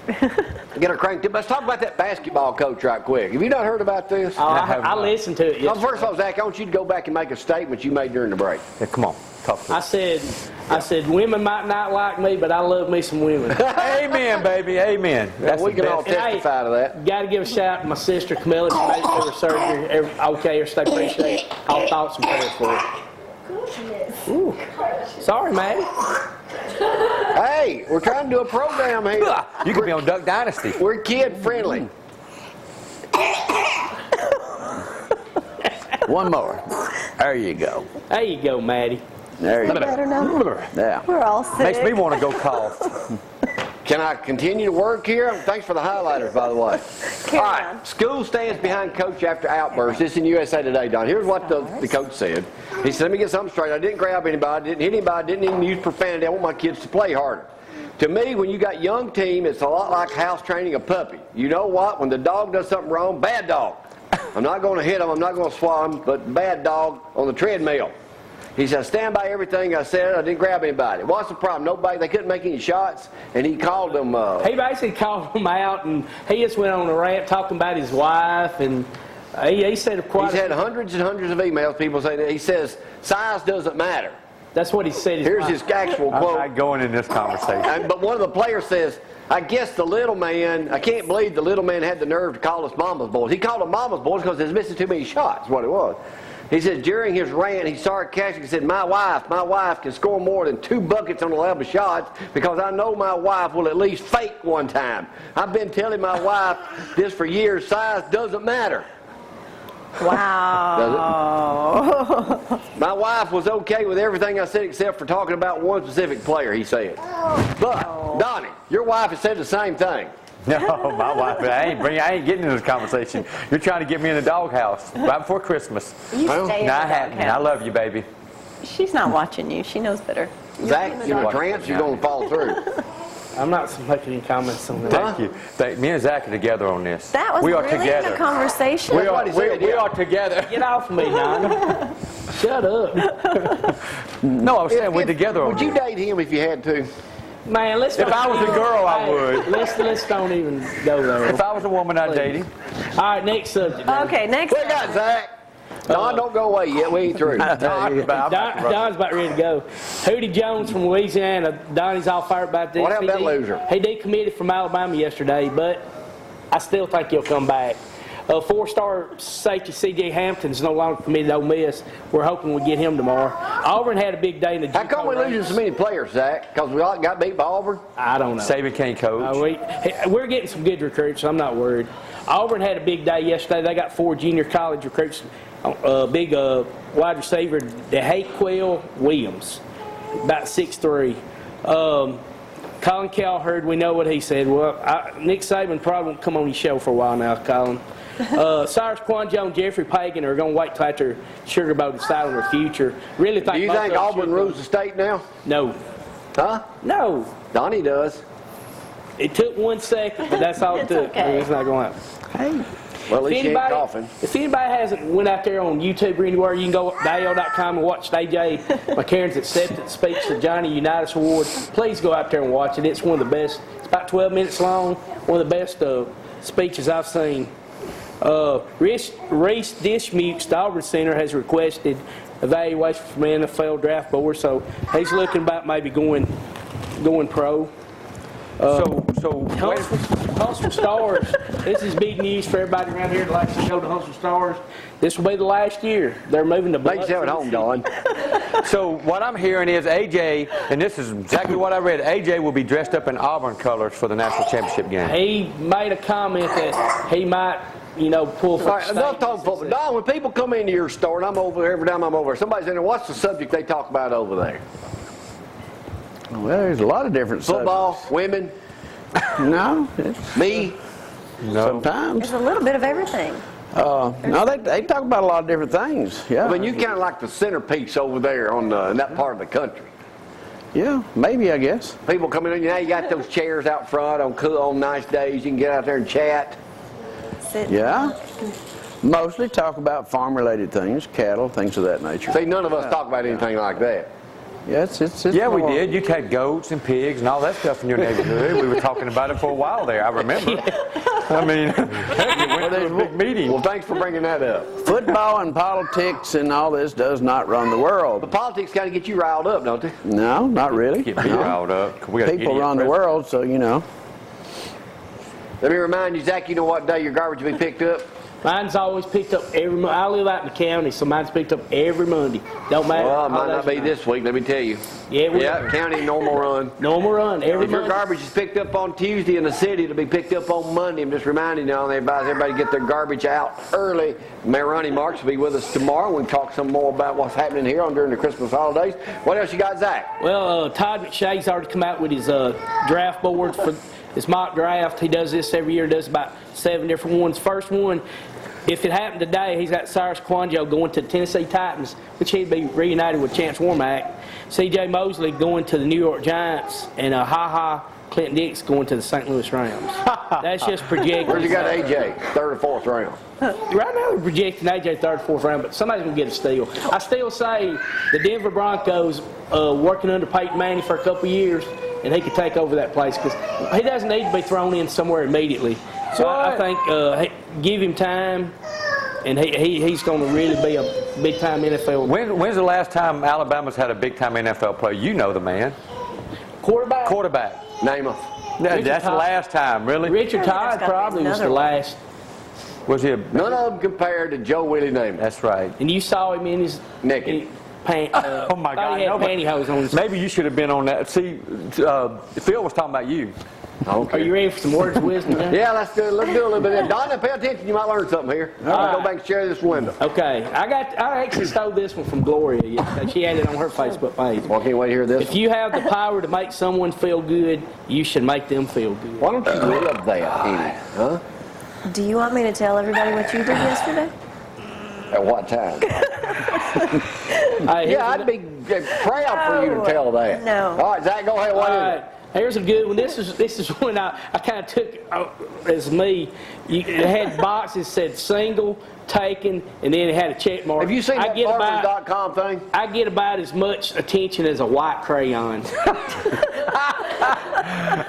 Get her cranked up. Let's talk about that basketball coach right quick. Have you not heard about this? I listened to it yesterday. Well, first of all, Zach, I want you to go back and make a statement you made during the break. Yeah, come on. Talk to us. I said, women might not like me, but I love me some women. Amen, baby. Amen. That's we can all testify to that. Got to give a shout out to my sister Camilla. She made it through her surgery. Okay, everybody appreciate it. All thoughts and prayers for her. Ooh. Sorry, Maddie. Hey, we're trying to do a program here. You could be on Duck Dynasty. We're kid friendly. One more. There you go. There you go, Maddie. There you go. Better now. Yeah. We're all sick. Makes me want to go cough. Can I continue to work here? Thanks for the highlighters, by the way. All right. School stands behind coach after outburst. This is in USA Today, Don. Here's what the coach said. He said, let me get something straight. I didn't grab anybody, didn't hit anybody, didn't even use profanity. I want my kids to play harder. To me, when you got young team, it's a lot like house training a puppy. You know what? When the dog does something wrong, bad dog. I'm not going to hit him. I'm not going to swat him, but bad dog on the treadmill. He said, I stand by everything I said. I didn't grab anybody. What's the problem? Nobody. They couldn't make any shots, and he called them. He basically called them out, and he just went on a rant talking about his wife, and he said quite. He's had hundreds and hundreds of emails. People saying that. He says size doesn't matter. That's what he said. Here's his actual quote. I'm not going in this conversation. But one of the players says, I guess the little man, I can't believe the little man had the nerve to call us mama's boys. He called them mama's boys because he was missing too many shots, is what it was. He said during his rant, he sarcastically said, my wife can score more than 2 buckets on 11 shots because I know my wife will at least fake one time. I've been telling my wife this for years, size doesn't matter. Wow. Does it? My wife was okay with everything I said except for talking about one specific player, he said. But, Donnie, your wife has said the same thing. No, my wife, I ain't getting into this conversation. You're trying to get me in the doghouse right before Christmas. You stay in the Not happening. I love you, baby. She's not watching you. She knows better. Zach, you're in a trance, you're going to fall through. I'm not making any comments on that. Thank you. Me and Zack are together on this. That was we are really together. a conversation. We are together. Get off of me, Donnie. Shut up. No, I was saying we're together on Would you date him if you had to? Man, let's. If I was a girl, I would. Let's don't even go there. If I was a woman, I'd date him. All right, next subject. Okay, next. What you got, Zach? Don, don't go away yet. We ain't through. Don's about ready to go. Hootie Jones from Louisiana. Donnie's all fired about this. What happened to that loser? He decommitted from Alabama yesterday, but I still think he'll come back. 4-star safety C.J. Hampton's no longer committed to Ole Miss. We're hoping we get him tomorrow. Auburn had a big day in the. How come we're losing so many players, Zach? Because we all got beat by Auburn? I don't know. Saban can't coach. We're getting some good recruits, so I'm not worried. Auburn had a big day yesterday. They got 4 junior college recruits. Big wide receiver, DeHaquil Williams, about 6'3". Colin Cowherd, we know what he said. Well, Nick Saban probably won't come on your show for a while now, Colin. Cyrus Quanjo and Jeffrey Pagan are going to wait till after Sugar Bowl to decide on their future. Really think. Do you think Auburn rules the state now? No. Huh? No. Donnie does. It took 1 second, but that's all it took. Okay. It's not going to happen. Hey. Well, at least you ain't coughing. If anybody hasn't went out there on YouTube or anywhere, you can go to AO.com and watch AJ McCarron's acceptance speech to Johnny Unitas Award. Please go out there and watch it. It's one of the best. It's about 12 minutes long. One of the best speeches I've seen. Reese Dishmukes, the Auburn Center, has requested evaluation from the NFL Draft Board, so he's looking about maybe going pro. Huntsville Stars. This is big news for everybody around here that likes to go to Huntsville Stars. This will be the last year. They're moving to Make yourself at home, Don. So what I'm hearing is AJ, and this is exactly what I read, AJ will be dressed up in Auburn colors for the national championship game. He made a comment that he might, pull for. All right, enough talking football. Don, when people come into your store, and I'm over there every time I'm over there, somebody's in there, what's the subject they talk about over there? Well, there's a lot of different Football, subjects. women, No, me. No. sometimes. There's a little bit of everything. No, they talk about a lot of different things. Yeah. I mean, you kind of like the centerpiece over there in that part of the country. Yeah, maybe, I guess. People coming in, you got those chairs out front on nice days. You can get out there and chat. Yeah. Mostly talk about farm-related things, cattle, things of that nature. See, none of us talk about anything like that. Yeah, it's Yeah, we more- did. You had goats and pigs and all that stuff in your neighborhood. We were talking about it for a while there. I remember. I mean, you went to a big meeting. Well, thanks for bringing that up. Football and politics and all this does not run the world. But politics kind of get you riled up, don't they? No, not really. Get me No. riled up. We got an People idiot run the president. world, so you know. Let me remind you, Zach, you know what day your garbage will be picked up? Mine's always picked up every Monday. I live out in the county, so mine's picked up every Monday. Don't matter. Well, it might holidays not be or this week, let me tell you. Yeah, it will. Yeah, county normal run. Normal run every If your Monday. garbage is picked up on Tuesday in the city, it'll be picked up on Monday. I'm just reminding you, everybody get their garbage out early. Mayor Ronnie Marks will be with us tomorrow. We'll talk some more about what's happening here during the Christmas holidays. What else you got, Zach? Well, Todd McShay's already come out with his draft boards for his mock draft. He does this every year. Does about 7 different ones. First one, if it happened today, he's got Cyrus Quanjo going to the Tennessee Titans, which he'd be reunited with Chance Warmack. C.J. Mosley going to the New York Giants, and Clinton Dix going to the St. Louis Rams. That's just projected. Where's you got AJ? Third or fourth round. Right now, we're projecting AJ third, fourth round, but somebody's going to get a steal. I still say the Denver Broncos working under Peyton Manning for a couple years, and he could take over that place because he doesn't need to be thrown in somewhere immediately. So I think give him time, and he's going to really be a big-time NFL When's the last time Alabama's had a big-time NFL player? You know the man. quarterback. Quarterback. Name him. That's the Todd. last time, really? Richard There's Todd gotta be probably was the another one. last, Was he a... None of them compared to Joe Willie Namath. That's right. and you saw him in his Naked. Oh, my God. He had Nobody- pantyhose on his. Maybe you should have been on that. See, Phil was talking about you. Are you ready for some words of wisdom, John? Yeah, let's do a little bit of Donna, pay attention. You might learn something here. Go back and share this window. Okay, I actually stole this one from Gloria yesterday. She had it on her Facebook page. Well, can't wait to hear this. If you have the power to make someone feel good, you should make them feel good. Why don't you live that, Edie? Huh? Do you want me to tell everybody what you did yesterday? At what time? Hey, Yeah, I'd be proud for you to tell that. No. All right, Zach, go ahead. What All is right, it? here's a good one. This is one I kind of took as me. It had boxes said single, taken, and then it had a check mark. Have you seen that farmers.com thing? I get about as much attention as a white crayon.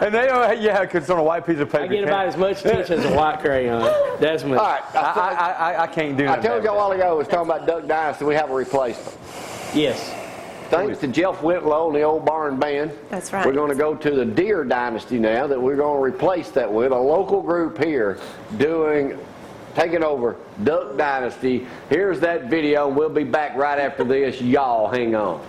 And they don't, yeah, because it's on a white piece of paper. I get about as much attention as a white crayon. That's me. All right. I can't do I that. told you a while ago, I was talking about Duck Dynasty. We have a replacement. Yes. Thanks to Jeff Whitlow and the old barn band. That's right. We're going to go to the Deer Dynasty now that we're going to replace that with a local group here taking over Duck Dynasty. Here's that video. We'll be back right after this. Y'all hang on.